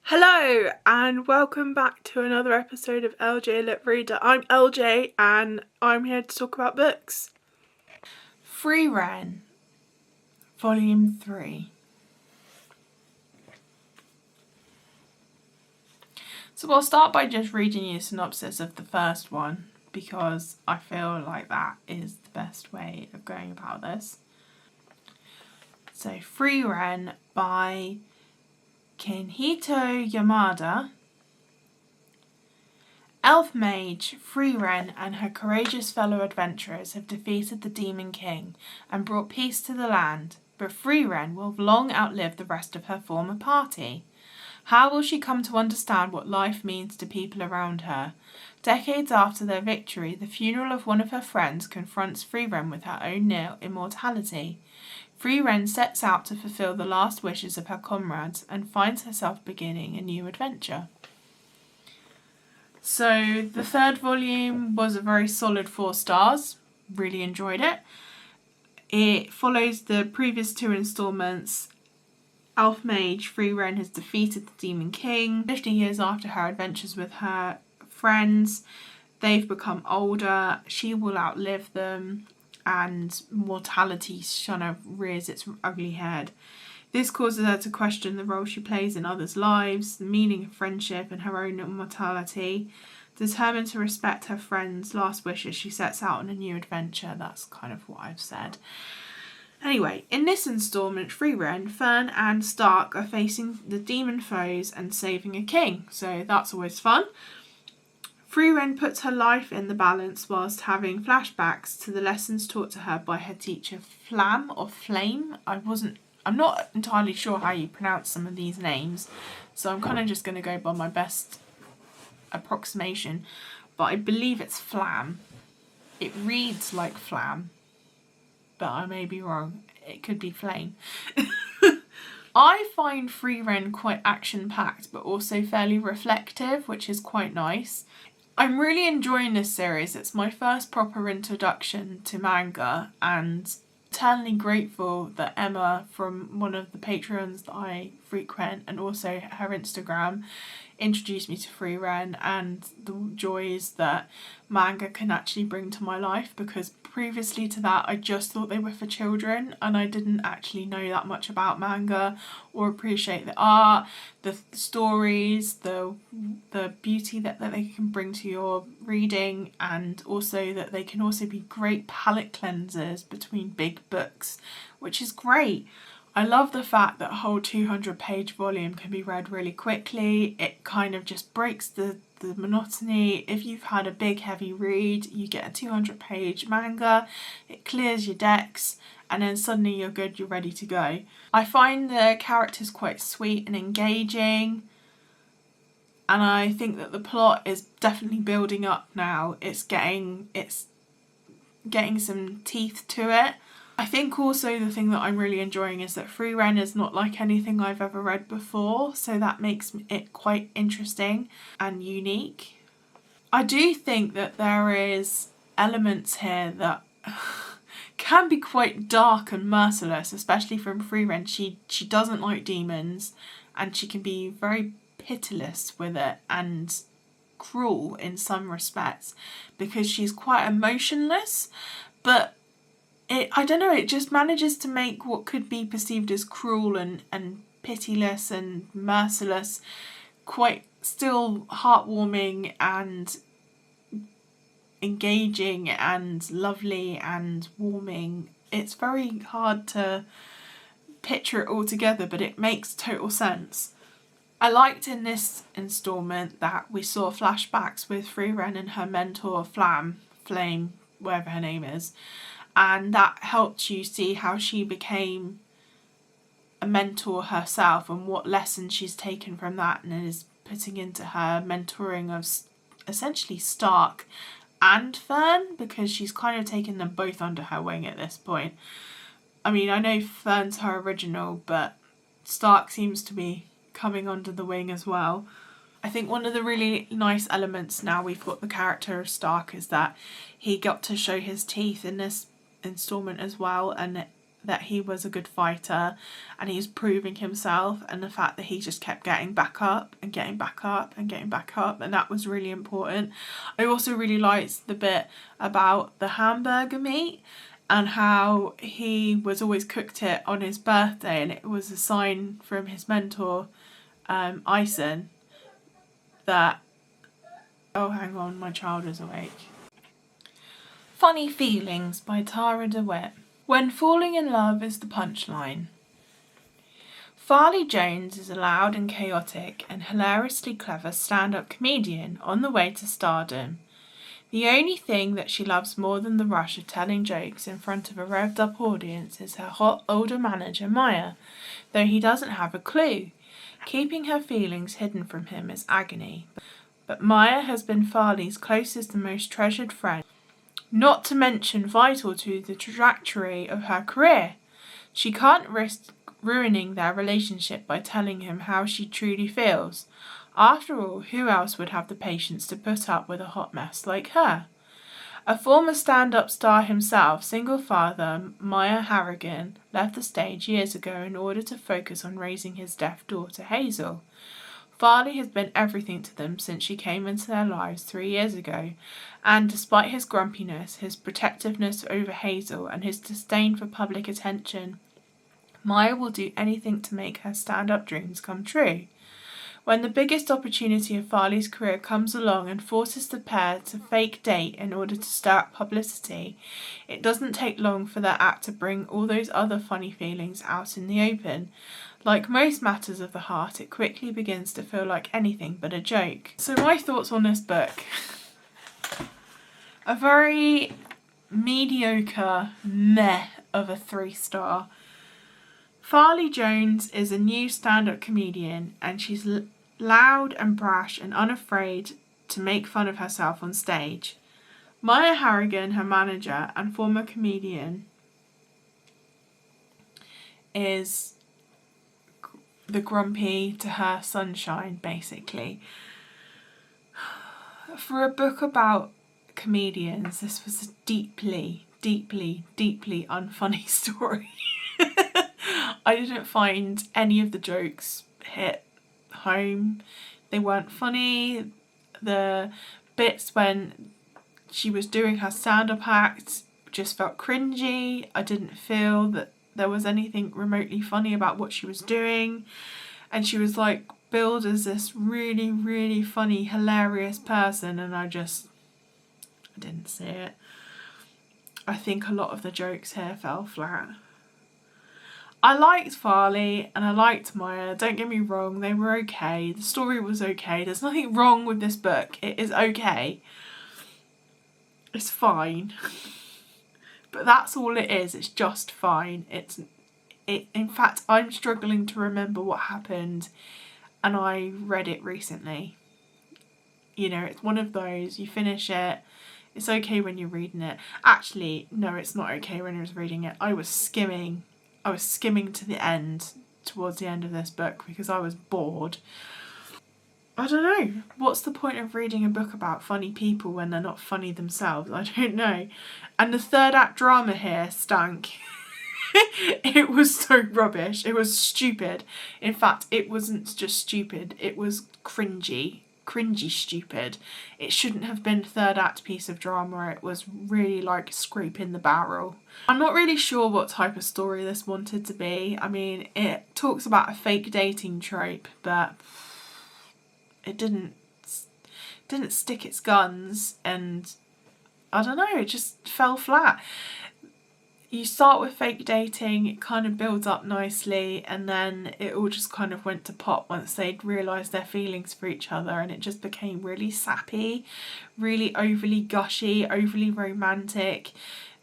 Hello and welcome back to another episode of LJ Lit Reader. I'm LJ and I'm here to talk about books. Frieren, Volume 3. So I'll start by just reading you a synopsis of the first one because I feel like that is the best way of going about this. So Frieren by Kanehito Yamada. Elf mage Frieren and her courageous fellow adventurers have defeated the Demon King and brought peace to the land, but Frieren will have long outlived the rest of her former party. How will she come to understand what life means to people around her? Decades after their victory, the funeral of one of her friends confronts Frieren with her own near immortality. Frieren sets out to fulfill the last wishes of her comrades and finds herself beginning a new adventure. So the third volume was a very solid 4 stars. Really enjoyed it. It follows the previous 2 installments. Elf mage Frieren has defeated the Demon King. 50 years after her adventures with her friends, they've become older. She will outlive them, and mortality kind of rears its ugly head. This causes her to question the role she plays in others' lives, the meaning of friendship and her own immortality. Determined to respect her friend's last wishes, she sets out on a new adventure. That's kind of what I've said. Anyway, in this instalment, Frieren, Fern and Stark are facing the demon foes and saving a king, so that's always fun. Frieren puts her life in the balance whilst having flashbacks to the lessons taught to her by her teacher Flam or Flame. I'm not entirely sure how you pronounce some of these names, so I'm kind of just going to go by my best approximation, but I believe it's Flam. It reads like Flam, but I may be wrong. It could be Flame. I find Frieren quite action-packed, but also fairly reflective, which is quite nice. I'm really enjoying this series. It's my first proper introduction to manga, and eternally grateful that Emma, from one of the Patreons that I frequent and also her Instagram, introduced me to Frieren and the joys that manga can actually bring to my life, because previously to that I just thought they were for children and I didn't actually know that much about manga or appreciate the art, the stories, the beauty that they can bring to your reading, and also that they can also be great palette cleansers between big books, which is great. I love the fact that a whole 200-page volume can be read really quickly. It kind of just breaks the monotony. If you've had a big heavy read, you get a 200-page manga, it clears your decks, and then suddenly you're good, you're ready to go. I find the characters quite sweet and engaging, and I think that the plot is definitely building up now. It's getting some teeth to it. I think also the thing that I'm really enjoying is that Frieren is not like anything I've ever read before, so that makes it quite interesting and unique. I do think that there is elements here that can be quite dark and merciless, especially from Frieren. She doesn't like demons, and she can be very pitiless with it and cruel in some respects because she's quite emotionless, but I don't know, it just manages to make what could be perceived as cruel and pitiless and merciless quite still heartwarming and engaging and lovely and warming. It's very hard to picture it all together, but it makes total sense. I liked in this instalment that we saw flashbacks with Frieren and her mentor Flame, whatever her name is, and that helped you see how she became a mentor herself and what lessons she's taken from that and is putting into her mentoring of essentially Stark and Fern, because she's kind of taken them both under her wing at this point. I mean, I know Fern's her original, but Stark seems to be coming under the wing as well. I think one of the really nice elements now we've got the character of Stark is that he got to show his teeth in this installment as well, and that he was a good fighter and he's proving himself, and the fact that he just kept getting back up and getting back up and getting back up, and that was really important. I also really liked the bit about the hamburger meat and how he was always cooked it on his birthday, and it was a sign from his mentor, Ison, that, oh hang on, my child is awake. Funny Feelings by Tarah Dewitt. When falling in love is the punchline. Farley Jones is a loud and chaotic and hilariously clever stand-up comedian on the way to stardom. The only thing that she loves more than the rush of telling jokes in front of a revved-up audience is her hot older manager Maya, though he doesn't have a clue. Keeping her feelings hidden from him is agony. But Maya has been Farley's closest and most treasured friend, not to mention vital to the trajectory of her career. She can't risk ruining their relationship by telling him how she truly feels. After all, who else would have the patience to put up with a hot mess like her? A former stand-up star himself, single father Maya Harrigan left the stage years ago in order to focus on raising his deaf daughter Hazel. Farley has been everything to them since she came into their lives 3 years ago, and despite his grumpiness, his protectiveness over Hazel, and his disdain for public attention, Maya will do anything to make her stand-up dreams come true. When the biggest opportunity of Farley's career comes along and forces the pair to fake date in order to stir up publicity, it doesn't take long for their act to bring all those other funny feelings out in the open. Like most matters of the heart, it quickly begins to feel like anything but a joke. So my thoughts on this book. A very mediocre meh of a 3-star. Farley Jones is a new stand-up comedian, and she's loud and brash and unafraid to make fun of herself on stage. Maya Harrigan, her manager and former comedian, is the grumpy to her sunshine, basically. For a book about comedians, this was a deeply, deeply, deeply unfunny story. I didn't find any of the jokes hit home. They weren't funny. The bits when she was doing her stand-up act just felt cringy. I didn't feel that there was anything remotely funny about what she was doing, and she was like billed as this really, really funny, hilarious person, and I didn't see it. I think a lot of the jokes here fell flat. I liked Farley and I liked Maya, don't get me wrong, they were okay, the story was okay, there's nothing wrong with this book, it is okay, it's fine. But that's all it is, it's just fine. In fact, I'm struggling to remember what happened, and I read it recently. You know, it's one of those, you finish it, it's okay when you're reading it. Actually, no, it's not okay when I was reading it. I was skimming to the end, towards the end of this book, because I was bored. I don't know. What's the point of reading a book about funny people when they're not funny themselves? I don't know. And the third act drama here stank. It was so rubbish. It was stupid. In fact, it wasn't just stupid. It was cringy stupid. It shouldn't have been a third act piece of drama. It was really like scraping the barrel. I'm not really sure what type of story this wanted to be. I mean, it talks about a fake dating trope, but it didn't stick its guns, and I don't know, it just fell flat. You start with fake dating, it kind of builds up nicely, and then it all just kind of went to pot once they'd realised their feelings for each other, and it just became really sappy, really overly gushy, overly romantic.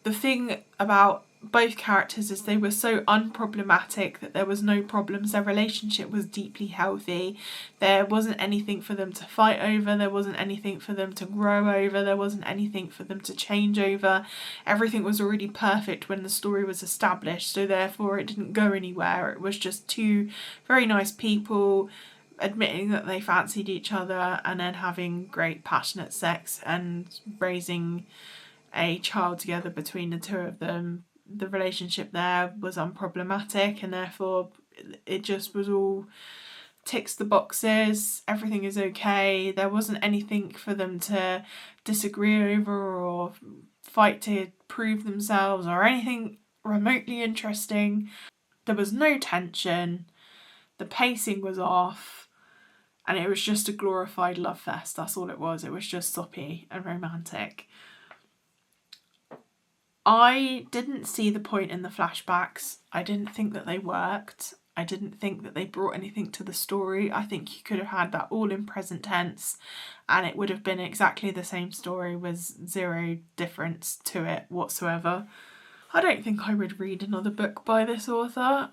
The thing about both characters is they were so unproblematic that there was no problems. Their relationship was deeply healthy. There wasn't anything for them to fight over. There wasn't anything for them to grow over. There wasn't anything for them to change over. Everything was already perfect when the story was established, so therefore it didn't go anywhere. It was just two very nice people admitting that they fancied each other and then having great passionate sex and raising a child together between the two of them. the relationship there was unproblematic, and therefore it just was all ticks the boxes, everything is okay. There wasn't anything for them to disagree over or fight to prove themselves or anything remotely interesting. There was no tension, the pacing was off, and it was just a glorified love fest. That's all it was. It was just soppy and romantic. I didn't see the point in the flashbacks. I didn't think that they worked. I didn't think that they brought anything to the story. I think you could have had that all in present tense and it would have been exactly the same story with zero difference to it whatsoever. I don't think I would read another book by this author.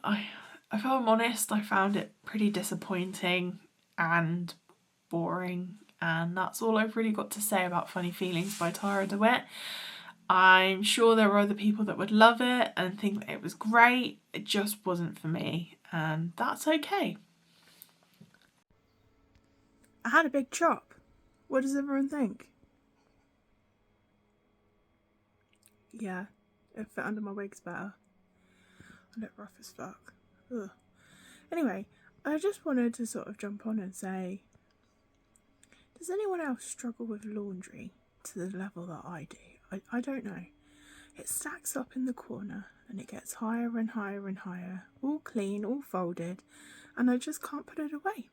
If I'm honest, I found it pretty disappointing and boring, and that's all I've really got to say about Funny Feelings by Tarah Dewitt. I'm sure there are other people that would love it and think that it was great. It just wasn't for me, and that's okay. I had a big chop. What does everyone think? Yeah, it fit under my wigs better. I look rough as fuck. Ugh. Anyway, I just wanted to sort of jump on and say, does anyone else struggle with laundry to the level that I do? I don't know. It stacks up in the corner and it gets higher and higher and higher, all clean, all folded, and I just can't put it away.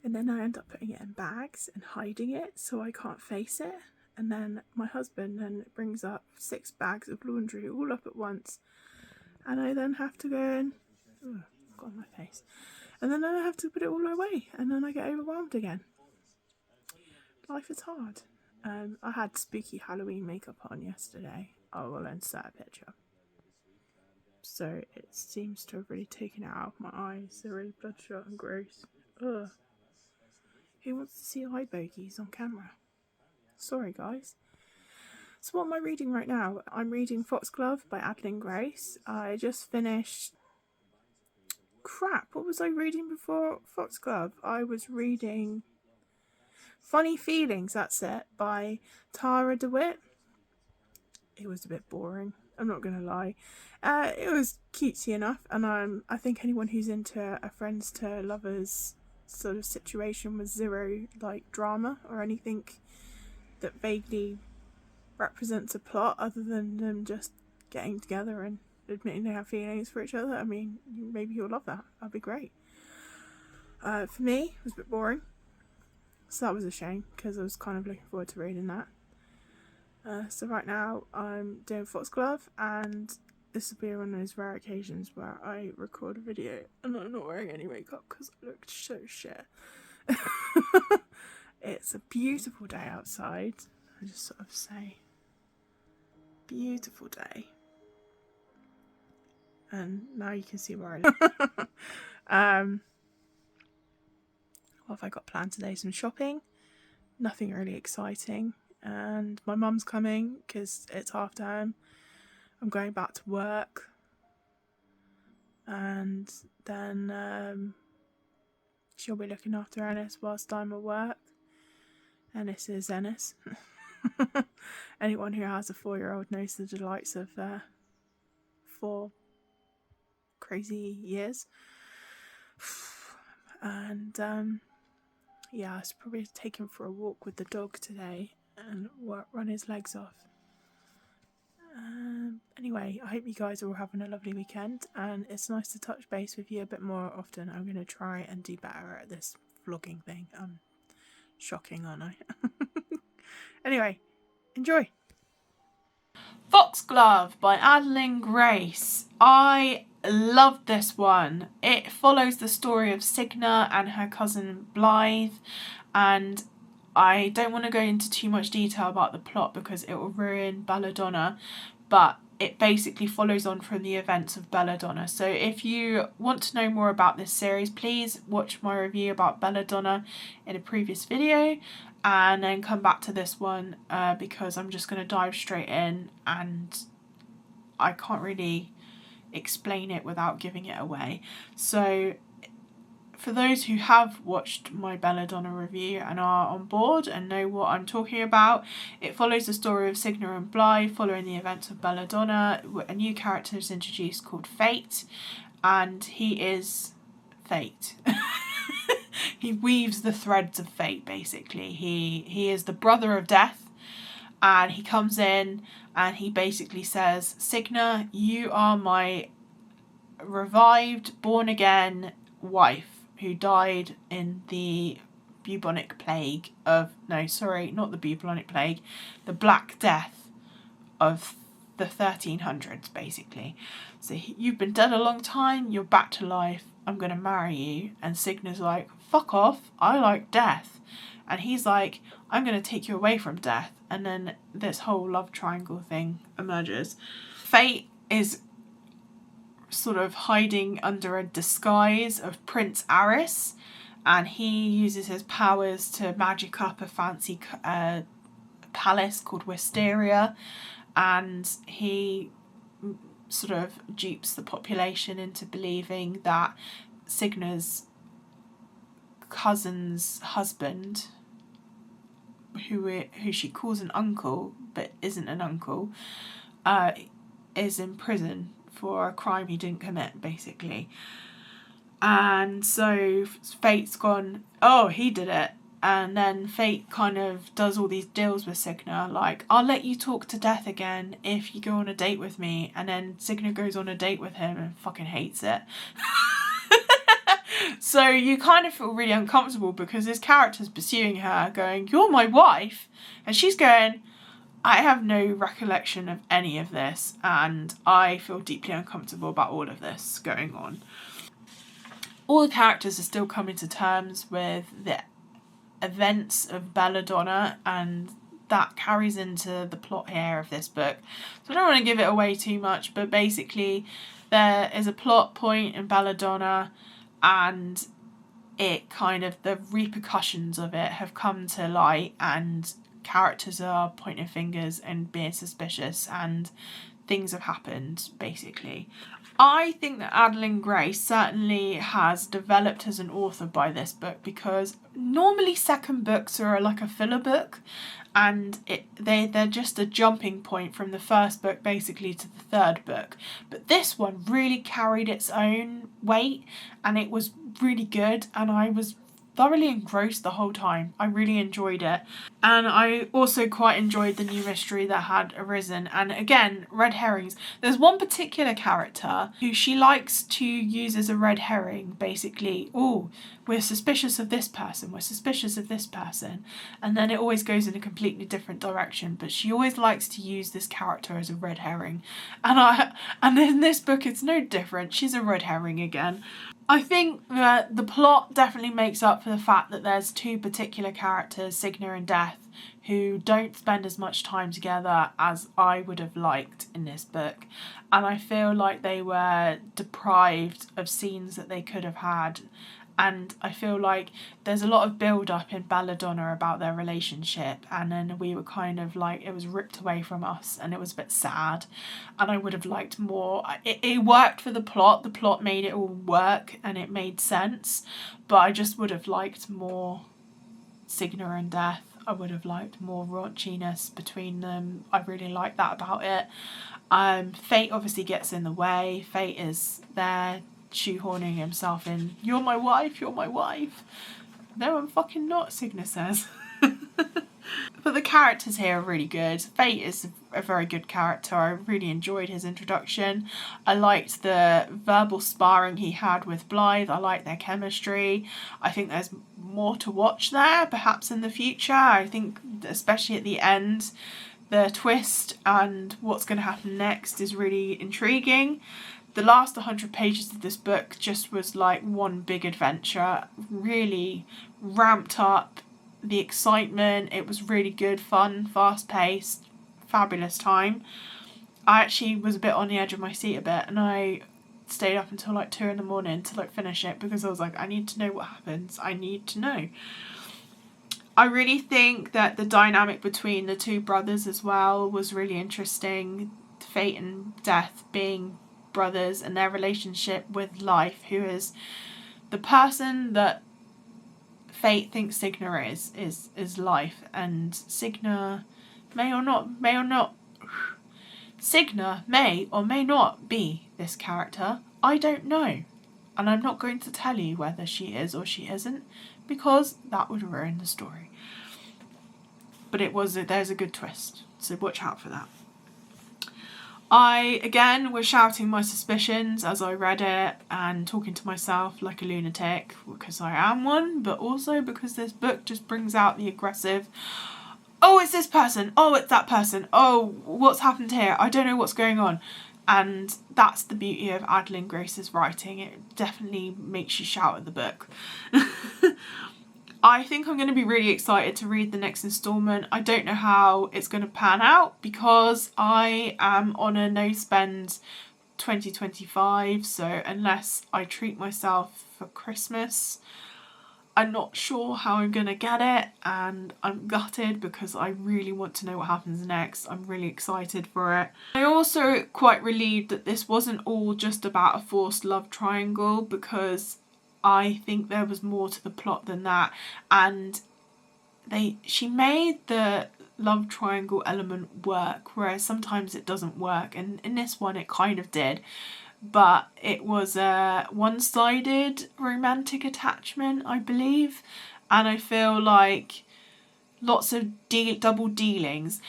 And then I end up putting it in bags and hiding it so I can't face it. And then my husband then brings up 6 bags of laundry all up at once. And I then have to go and... oh, got on my face. And then I have to put it all away. And then I get overwhelmed again. Life is hard. I had spooky Halloween makeup on yesterday. I will insert a picture. So it seems to have really taken it out of my eyes. They're really bloodshot and gross. Ugh. Who wants to see eye bogies on camera? Sorry, guys. So what am I reading right now? I'm reading Foxglove by Adalyn Grace. I just finished... crap, what was I reading before Foxglove? I was reading Funny Feelings, that's it, by Tarah Dewitt. It was a bit boring, I'm not going to lie. It was cutesy enough, and I think anyone who's into a friends to lovers sort of situation with zero like drama or anything that vaguely represents a plot other than them just getting together and admitting they have feelings for each other. I mean, maybe you'll love that. That'd be great. For me, it was a bit boring. So that was a shame because I was kind of looking forward to reading that. So right now I'm doing Foxglove, and this will be one of those rare occasions where I record a video and I'm not wearing any makeup because I looked so shit. It's a beautiful day outside. I just sort of say, beautiful day. And now you can see where I live. What have I got planned today? Some shopping. Nothing really exciting. And my mum's coming because it's half term. I'm going back to work. And then she'll be looking after Ennis whilst I'm at work. Ennis is Ennis. Anyone who has a 4-year-old knows the delights of 4 crazy years. And yeah, I was probably take him for a walk with the dog today and run his legs off. Anyway, I hope you guys are all having a lovely weekend, and it's nice to touch base with you a bit more often. I'm going to try and do better at this vlogging thing. I'm shocking, aren't I? Anyway, enjoy. Foxglove by Adalyn Grace. I loved this one. It follows the story of Signa and her cousin Blythe, and I don't want to go into too much detail about the plot because it will ruin Belladonna, but it basically follows on from the events of Belladonna. So if you want to know more about this series, please watch my review about Belladonna in a previous video and then come back to this one because I'm just going to dive straight in and I can't really explain it without giving it away. So for those who have watched my Belladonna review and are on board and know what I'm talking about, it follows the story of Signa and Blythe following the events of Belladonna. A new character is introduced called Fate, and he is Fate. He weaves the threads of fate, basically. He is the brother of death, and he comes in and he basically says, Signa, you are my revived, born again wife who died in the bubonic plague of, no, sorry, not the bubonic plague, the Black Death of the 1300s, basically. So you've been dead a long time, you're back to life, I'm going to marry you. And Signa's like, fuck off, I like death. And he's like, I'm going to take you away from death. And then this whole love triangle thing emerges. Fate is sort of hiding under a disguise of Prince Aris, and he uses his powers to magic up a fancy palace called Wisteria, and he sort of dupes the population into believing that Signa's cousin's husband, who she calls an uncle but isn't an uncle, is in prison for a crime he didn't commit, basically. And so Fate's gone, oh, he did it. And then Fate kind of does all these deals with Signa, like, I'll let you talk to death again if you go on a date with me. And then Signa goes on a date with him and fucking hates it. So you kind of feel really uncomfortable because this character's pursuing her, going, you're my wife. And she's going, I have no recollection of any of this, and I feel deeply uncomfortable about all of this going on. All the characters are still coming to terms with the events of Belladonna, and that carries into the plot here of this book. So I don't want to give it away too much, but basically there is a plot point in Belladonna, and it kind of, the repercussions of it have come to light, and characters are pointing fingers and being suspicious, and things have happened, basically. I think that Adalyn Gray certainly has developed as an author by this book, because normally second books are like a filler book, and they're just a jumping point from the first book basically to the third book. But this one really carried its own weight, and it was really good, and I was thoroughly engrossed the whole time. I really enjoyed it. And I also quite enjoyed the new mystery that had arisen. And again, red herrings. There's one particular character who she likes to use as a red herring, basically. Oh, we're suspicious of this person, we're suspicious of this person. And then it always goes in a completely different direction. But she always likes to use this character as a red herring. And in this book it's no different. She's a red herring again. I think that the plot definitely makes up for the fact that there's two particular characters, Signa and Death, who don't spend as much time together as I would have liked in this book. And I feel like they were deprived of scenes that they could have had. And I feel like there's a lot of build-up in Belladonna about their relationship, and then we were kind of like, it was ripped away from us, and it was a bit sad, and I would have liked more. It worked for the plot made it all work, and it made sense, but I just would have liked more Signa and Death. I would have liked more raunchiness between them. I really like that about it. Fate obviously gets in the way. Fate is there shoehorning himself in. You're my wife, you're my wife. No, I'm fucking not, Signa says. But the characters here are really good. Fate is a very good character. I really enjoyed his introduction. I liked the verbal sparring he had with Blythe. I liked their chemistry. I think there's more to watch there, perhaps in the future. I think especially at the end, the twist and what's going to happen next is really intriguing. The last 100 pages of this book just was like one big adventure. Really ramped up the excitement. It was really good, fun, fast-paced, fabulous time. I actually was a bit on the edge of my seat a bit, and I stayed up until like 2 a.m. to like finish it, because I was like, I need to know what happens. I need to know. I really think that the dynamic between the two brothers as well was really interesting. Fate and Death being brothers, and their relationship with Life, who is the person that Fate thinks Signa is life, and Signa may or not Signa may or may not be this character. I don't know. And I'm not going to tell you whether she is or she isn't, because that would ruin the story. But there's a good twist, so watch out for that. I, again, was shouting my suspicions as I read it and talking to myself like a lunatic, because I am one, but also because this book just brings out the aggressive, oh, it's this person, oh, it's that person, oh, what's happened here, I don't know what's going on. And that's the beauty of Adalyn Grace's writing. It definitely makes you shout at the book. I think I'm going to be really excited to read the next instalment. I don't know how it's going to pan out because I am on a no-spend 2025. So unless I treat myself for Christmas, I'm not sure how I'm going to get it. And I'm gutted because I really want to know what happens next. I'm really excited for it. I'm also quite relieved that this wasn't all just about a forced love triangle, because I think there was more to the plot than that, and she made the love triangle element work, whereas sometimes it doesn't work, and in this one it kind of did, but it was a one-sided romantic attachment, I believe, and I feel like lots of double dealings.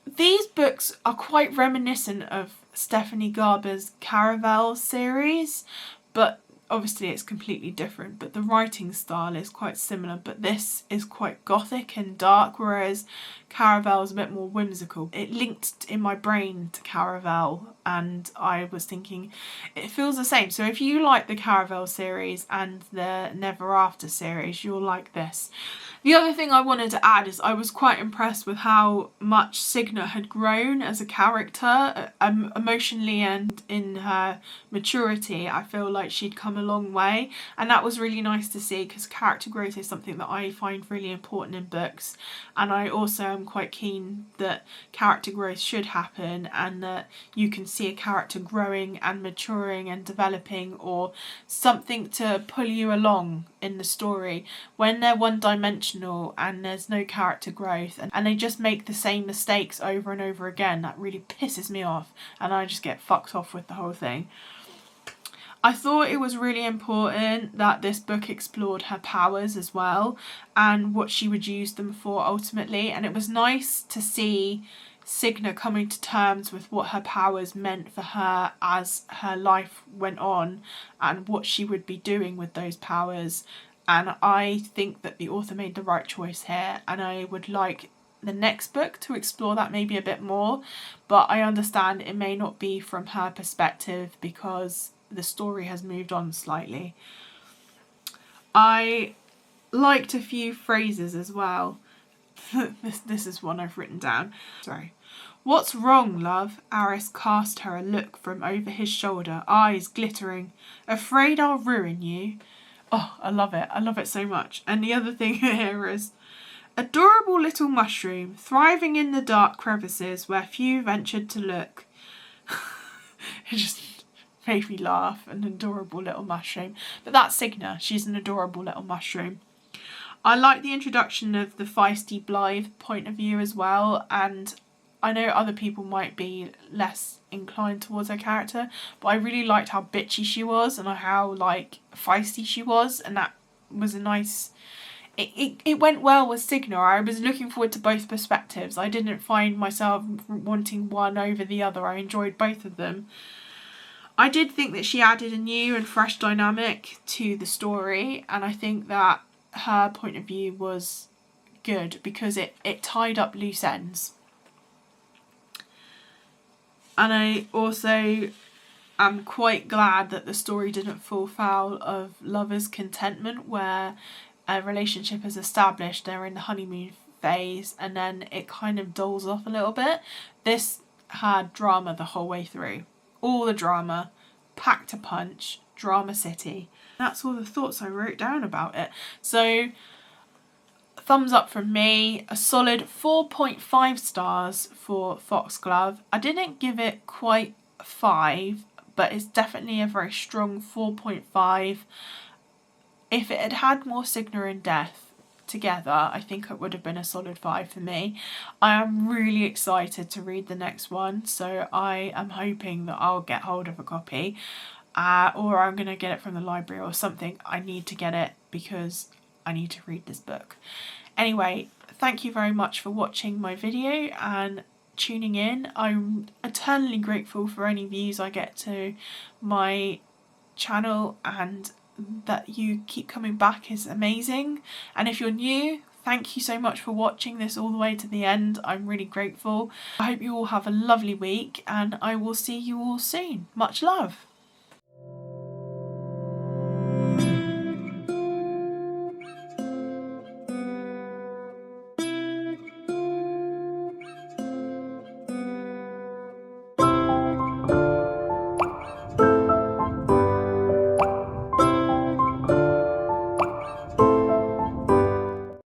These books are quite reminiscent of Stephanie Garber's Caraval series, but obviously it's completely different, but the writing style is quite similar, but this is quite gothic and dark, whereas Caraval is a bit more whimsical. It linked in my brain to Caraval, and I was thinking it feels the same. So if you like the Caraval series and the Never After series, you'll like this. The other thing I wanted to add is I was quite impressed with how much Signa had grown as a character, emotionally and in her maturity. I feel like she'd come a long way, and that was really nice to see, because character growth is something that I find really important in books, and I also am quite keen that character growth should happen, and that you can see a character growing and maturing and developing, or something to pull you along in the story. When they're one-dimensional and there's no character growth, and they just make the same mistakes over and over again, that really pisses me off, and I just get fucked off with the whole thing. I thought it was really important that this book explored her powers as well, and what she would use them for ultimately, and it was nice to see Signa coming to terms with what her powers meant for her as her life went on, and what she would be doing with those powers. And I think that the author made the right choice here, and I would like the next book to explore that maybe a bit more, but I understand it may not be from her perspective because the story has moved on slightly. I liked a few phrases as well. This is one I've written down. Sorry. "What's wrong, love?" Aris cast her a look from over his shoulder, eyes glittering. "Afraid I'll ruin you?" Oh, I love it. I love it so much. And the other thing here is, "Adorable little mushroom, thriving in the dark crevices where few ventured to look." It just made me laugh. An adorable little mushroom. But that's Signa. She's an adorable little mushroom. I like the introduction of the feisty Blythe point of view as well, and I know other people might be less inclined towards her character, but I really liked how bitchy she was and how like feisty she was, and that was a nice... It went well with Signa. I was looking forward to both perspectives. I didn't find myself wanting one over the other. I enjoyed both of them. I did think that she added a new and fresh dynamic to the story, and I think that her point of view was good because it tied up loose ends. And I also am quite glad that the story didn't fall foul of lovers' contentment, where a relationship is established, they're in the honeymoon phase, and then it kind of dulls off a little bit. This had drama the whole way through. All the drama, packed a punch, drama city. That's all the thoughts I wrote down about it. So, thumbs up from me, a solid 4.5 stars for Foxglove. I didn't give it quite 5, but it's definitely a very strong 4.5. If it had had more Signa and Death together, I think it would have been a solid 5 for me. I am really excited to read the next one, so I am hoping that I'll get hold of a copy, or I'm going to get it from the library or something. I need to get it because I need to read this book. Anyway, thank you very much for watching my video and tuning in. I'm eternally grateful for any views I get to my channel, and that you keep coming back is amazing. And if you're new, thank you so much for watching this all the way to the end. I'm really grateful. I hope you all have a lovely week, and I will see you all soon. Much love.